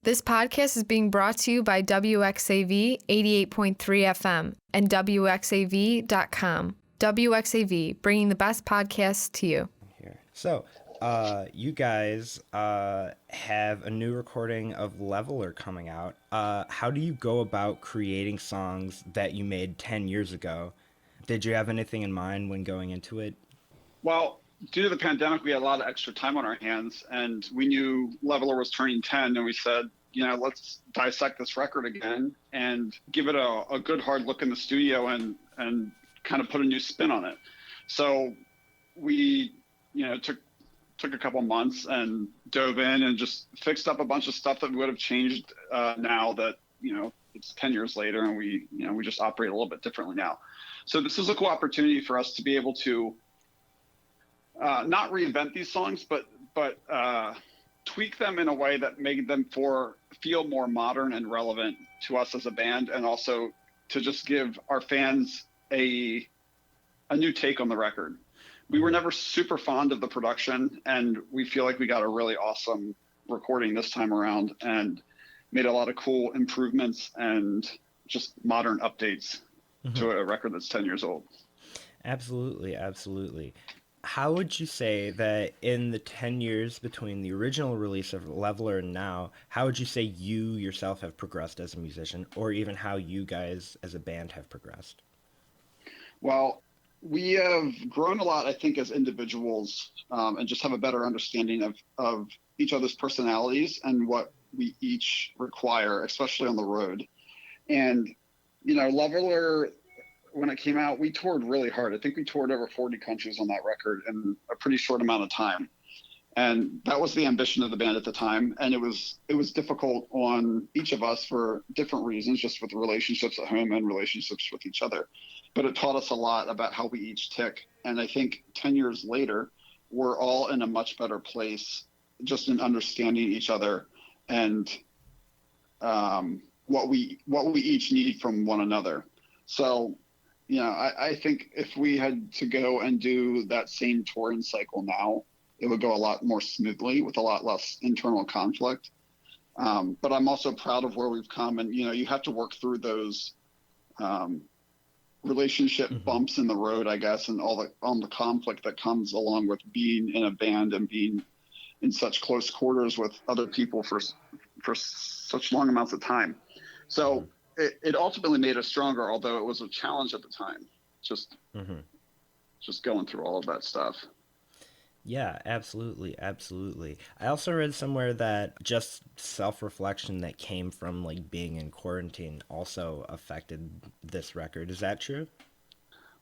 This podcast is being brought to you by WXAV 88.3 FM and WXAV.com. WXAV, bringing the best podcasts to you. Here. So, you guys have a new recording of Leveler coming out. How do you go about creating songs that you made 10 years ago? Did you have anything in mind when going into it? Well, due to the pandemic, we had a lot of extra time on our hands, and we knew Leveler was turning 10, and we said, let's dissect this record again and give it a good hard look in the studio and kind of put a new spin on it. So we, took a couple months and dove in and just fixed up a bunch of stuff that would have changed now that, it's 10 years later, and we just operate a little bit differently now. So this is a cool opportunity for us to be able to not reinvent these songs, but tweak them in a way that made them feel more modern and relevant to us as a band, and also to just give our fans a new take on the record. We were never super fond of the production, and we feel like we got a really awesome recording this time around and made a lot of cool improvements and just modern updates to a record that's 10 years old. Absolutely, absolutely. How would you say that in the 10 years between the original release of Leveler and now, how would you say you yourself have progressed as a musician, or even how you guys as a band have progressed? Well, we have grown a lot, I think, as individuals, and just have a better understanding of each other's personalities and what we each require, especially on the road. And, Leveler, when it came out, we toured really hard. I think we toured over 40 countries on that record in a pretty short amount of time. And that was the ambition of the band at the time. And it was difficult on each of us for different reasons, just with relationships at home and relationships with each other. But it taught us a lot about how we each tick. And I think 10 years later, we're all in a much better place just in understanding each other and what we each need from one another. So, I think if we had to go and do that same touring cycle now, it would go a lot more smoothly with a lot less internal conflict. But I'm also proud of where we've come. And, you have to work through those relationship bumps in the road, I guess, and all the conflict that comes along with being in a band and being in such close quarters with other people for such long amounts of time. So it ultimately made us stronger, although it was a challenge at the time, just going through all of that stuff. Yeah, absolutely, absolutely. I also read somewhere that just self-reflection that came from being in quarantine also affected this record. Is that true?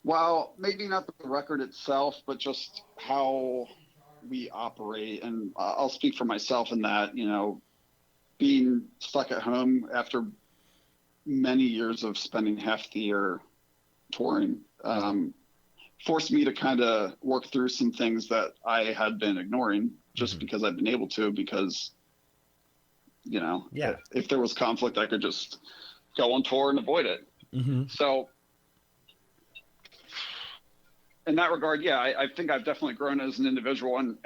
Well, maybe not the record itself, but just how we operate. And I'll speak for myself in that, being stuck at home after many years of spending half the year touring forced me to kind of work through some things that I had been ignoring just because I've been able to, because, if there was conflict, I could just go on tour and avoid it. So in that regard, I think I've definitely grown as an individual, and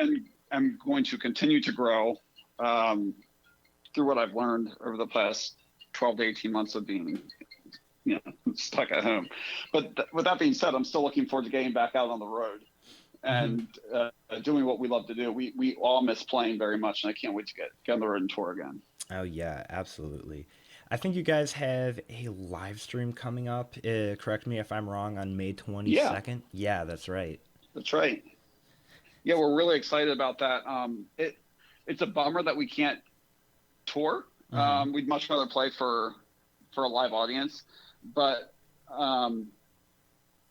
I'm going to continue to grow through what I've learned over the past 12 to 18 months of being stuck at home. But with that being said, I'm still looking forward to getting back out on the road and doing what we love to do. We all miss playing very much, and I can't wait to get on the road and tour again. Oh yeah, absolutely. I think you guys have a live stream coming up, correct me if I'm wrong, on May 22nd. Yeah, that's right. That's right. Yeah, we're really excited about that. It's a bummer that we can't tour. We'd much rather play for a live audience, but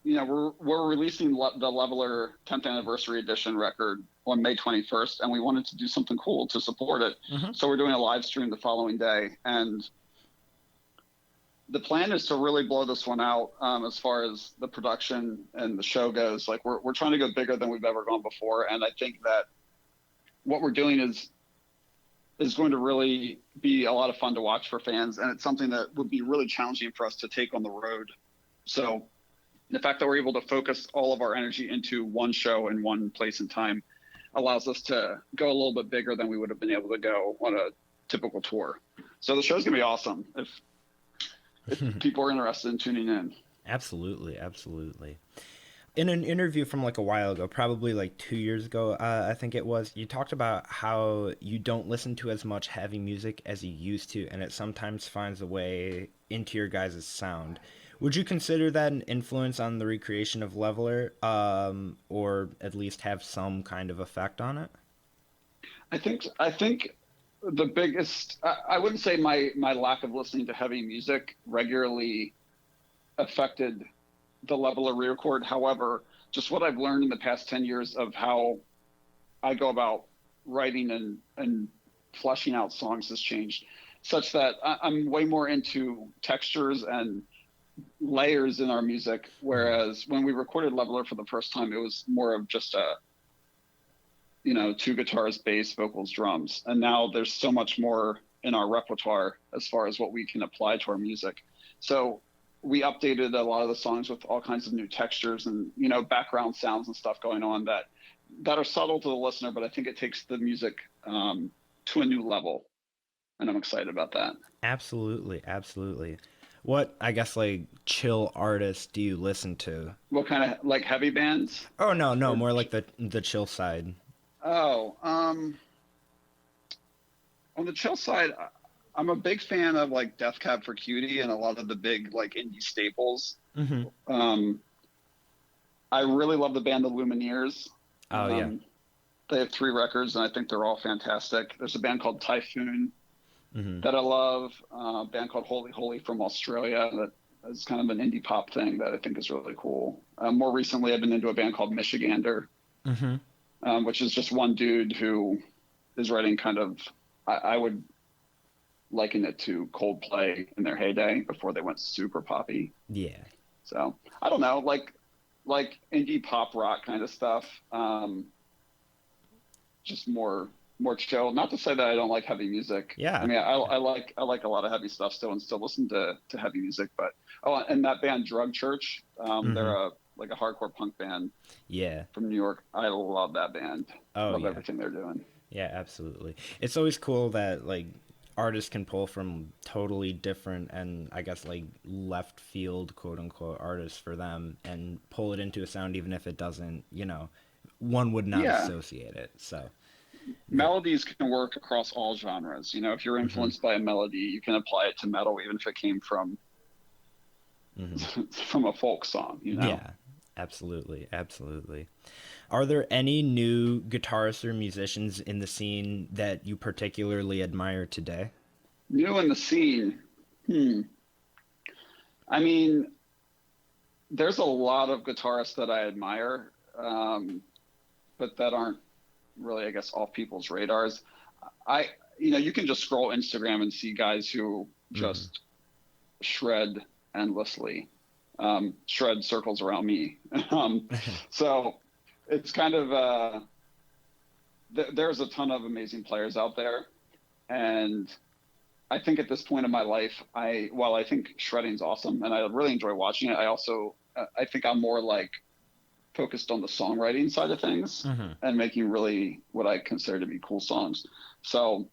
we're releasing the Leveler 10th anniversary edition record on May 21st, and we wanted to do something cool to support it. So we're doing a live stream the following day, and the plan is to really blow this one out as far as the production and the show goes. We're trying to go bigger than we've ever gone before, and I think that what we're doing is going to really be a lot of fun to watch for fans, and it's something that would be really challenging for us to take on the road. So the fact that we're able to focus all of our energy into one show in one place and time allows us to go a little bit bigger than we would have been able to go on a typical tour. So the show's gonna be awesome if people are interested in tuning in. Absolutely, absolutely. In an interview from like a while ago, probably like 2 years ago, I think it was, you talked about how you don't listen to as much heavy music as you used to, and it sometimes finds a way into your guys' sound. Would you consider that an influence on the recreation of Leveler, or at least have some kind of effect on it? I think the biggest, I wouldn't say my lack of listening to heavy music regularly affected the level of re-record. However, just what I've learned in the past 10 years of how I go about writing and fleshing out songs has changed, such that I'm way more into textures and layers in our music. Whereas when we recorded Leveler for the first time, it was more of just two guitars, bass, vocals, drums. And now there's so much more in our repertoire as far as what we can apply to our music. So we updated a lot of the songs with all kinds of new textures and, background sounds and stuff going on that are subtle to the listener, but I think it takes the music to a new level. And I'm excited about that. Absolutely, absolutely. What, I guess, like, chill artists do you listen to? What kind of, like, heavy bands? Oh, no, more like the chill side. Oh, on the chill side, I'm a big fan of like Death Cab for Cutie and a lot of the big like indie staples. Mm-hmm. I really love the band The Lumineers. Oh, yeah. They have 3 records and I think they're all fantastic. There's a band called Typhoon that I love, a band called Holy Holy from Australia that is kind of an indie pop thing that I think is really cool. More recently, I've been into a band called Michigander, which is just one dude who is writing kind of, I would liken it to Coldplay in their heyday before they went super poppy. Yeah. So I don't know, like indie pop rock kind of stuff. Just more chill. Not to say that I don't like heavy music. Yeah. I mean, I like a lot of heavy stuff still and still listen to heavy music. But and that band Drug Church, they're a hardcore punk band. Yeah. From New York. I love that band. Love everything they're doing. Yeah, absolutely. It's always cool that like artists can pull from totally different and I guess like left field quote unquote artists for them and pull it into a sound even if it doesn't, one would not associate it. So melodies can work across all genres. If you're influenced by a melody, you can apply it to metal even if it came from from a folk song, Yeah, absolutely. Are there any new guitarists or musicians in the scene that you particularly admire today? New in the scene? I mean, there's a lot of guitarists that I admire, but that aren't really, I guess, off people's radars. You can just scroll Instagram and see guys who just shred endlessly, shred circles around me. So it's kind of there's a ton of amazing players out there, and I think at this point in my life, while I think shredding's awesome and I really enjoy watching it, I also I think I'm more like focused on the songwriting side of things and making really what I consider to be cool songs. So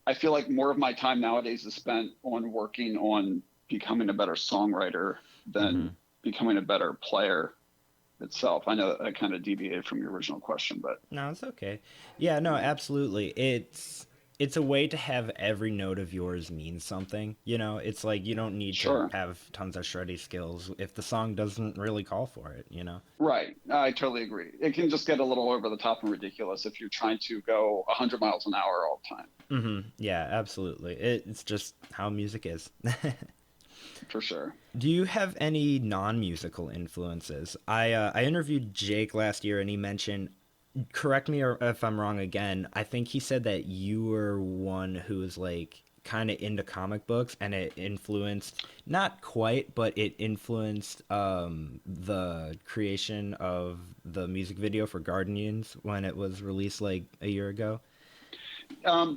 I feel like more of my time nowadays is spent on working on becoming a better songwriter than becoming a better player itself. I know that I kind of deviated from your original question, but no, it's okay. Yeah, no, absolutely. It's a way to have every note of yours mean something. It's like you don't need to have tons of shreddy skills if the song doesn't really call for it, Right. I totally agree. It can just get a little over the top and ridiculous if you're trying to go 100 miles an hour all the time. Yeah, absolutely. It's just how music is. For sure. Do you have any non-musical influences? I interviewed Jake last year and he mentioned, correct me if I'm wrong again, I think he said that you were one who was like kind of into comic books and it influenced, not quite, but it influenced the creation of the music video for Guardians when it was released like a year ago.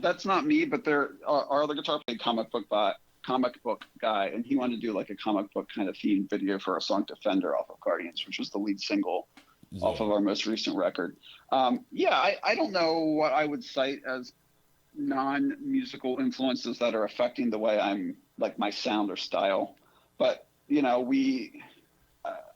That's not me, but our other guitar player comic book guy, and he wanted to do like a comic book kind of themed video for our song Defender off of Guardians, which was the lead single off of our most recent record. I don't know what I would cite as non-musical influences that are affecting the way I'm like my sound or style. But you know,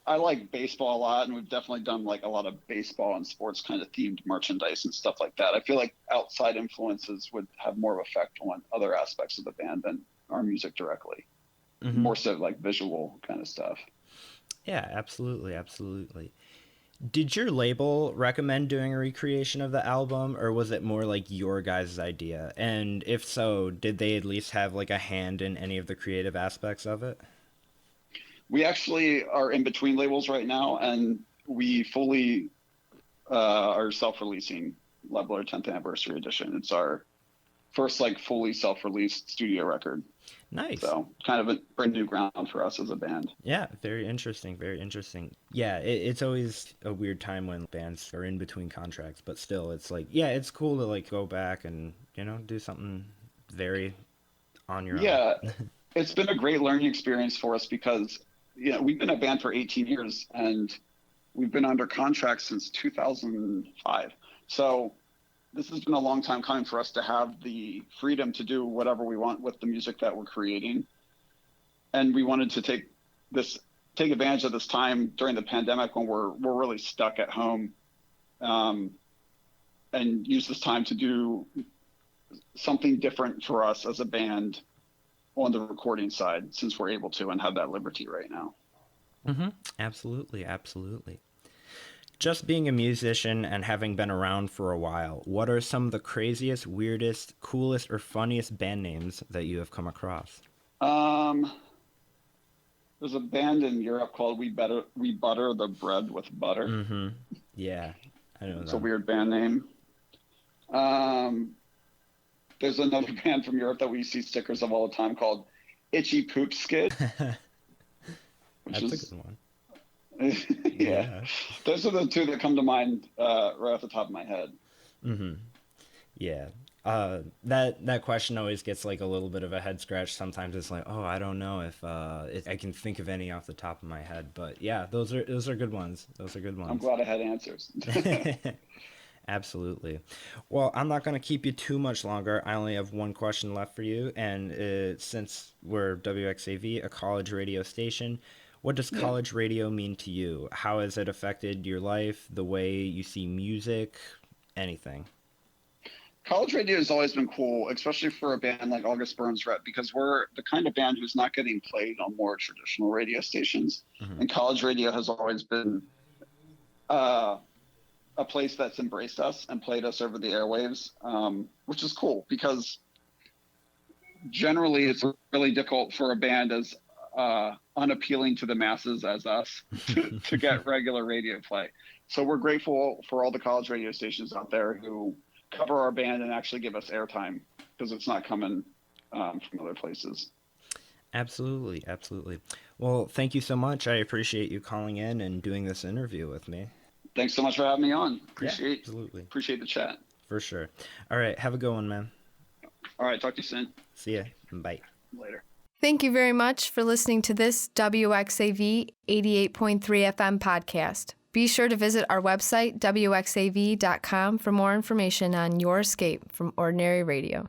I like baseball a lot, and we've definitely done like a lot of baseball and sports kind of themed merchandise and stuff like that. I feel like outside influences would have more of effect on other aspects of the band than our music directly. More so like visual kind of stuff. Yeah, absolutely, absolutely. Did your label recommend doing a recreation of the album, or was it more like your guys' idea? And if so, did they at least have like a hand in any of the creative aspects of it? We actually are in between labels right now, and we fully are self-releasing Leveler 10th Anniversary Edition. It's our first like fully self-released studio record. Nice. So kind of a brand new ground for us as a band. Yeah, very interesting, very interesting. Yeah, it's always a weird time when bands are in between contracts, but still, it's like, yeah, it's cool to like go back and, you know, do something very on your own. Yeah, it's been a great learning experience for us because, you know, we've been a band for 18 years and we've been under contract since 2005. So this has been a long time coming for us to have the freedom to do whatever we want with the music that we're creating. And we wanted to take advantage of this time during the pandemic when we're really stuck at home, and use this time to do something different for us as a band on the recording side, since we're able to and have that liberty right now. Absolutely, absolutely. Just being a musician and having been around for a while, what are some of the craziest, weirdest, coolest, or funniest band names that you have come across? There's a band in Europe called We Butter the Bread with Butter. Yeah, I know It's that. a weird band name. There's another band from Europe that we see stickers of all the time called Itchy Poop Skid. That's a good one. Yeah. Those are the two that come to mind right off the top of my head. Yeah. That question always gets like a little bit of a head scratch. Sometimes it's like, oh, I don't know if I can think of any off the top of my head. But yeah, those are good ones. Those are good ones. I'm glad I had answers. Absolutely. Well, I'm not going to keep you too much longer. I only have one question left for you. And since we're WXAV, a college radio station, what does college radio mean to you? How has it affected your life, the way you see music, anything? College radio has always been cool, especially for a band like August Burns Red, because we're the kind of band who's not getting played on more traditional radio stations. And college radio has always been a place that's embraced us and played us over the airwaves, which is cool because generally it's really difficult for a band as unappealing to the masses as us to get regular radio play. So we're grateful for all the college radio stations out there who cover our band and actually give us airtime because it's not coming from other places. Absolutely, absolutely. Well, thank you so much. I appreciate you calling in and doing this interview with me. Thanks so much for having me on. Absolutely. Appreciate the chat. For sure. All right, have a good one, man. All right, talk to you soon. See ya. Bye. Later. Thank you very much for listening to this WXAV 88.3 FM podcast. Be sure to visit our website, wxav.com, for more information on your escape from ordinary radio.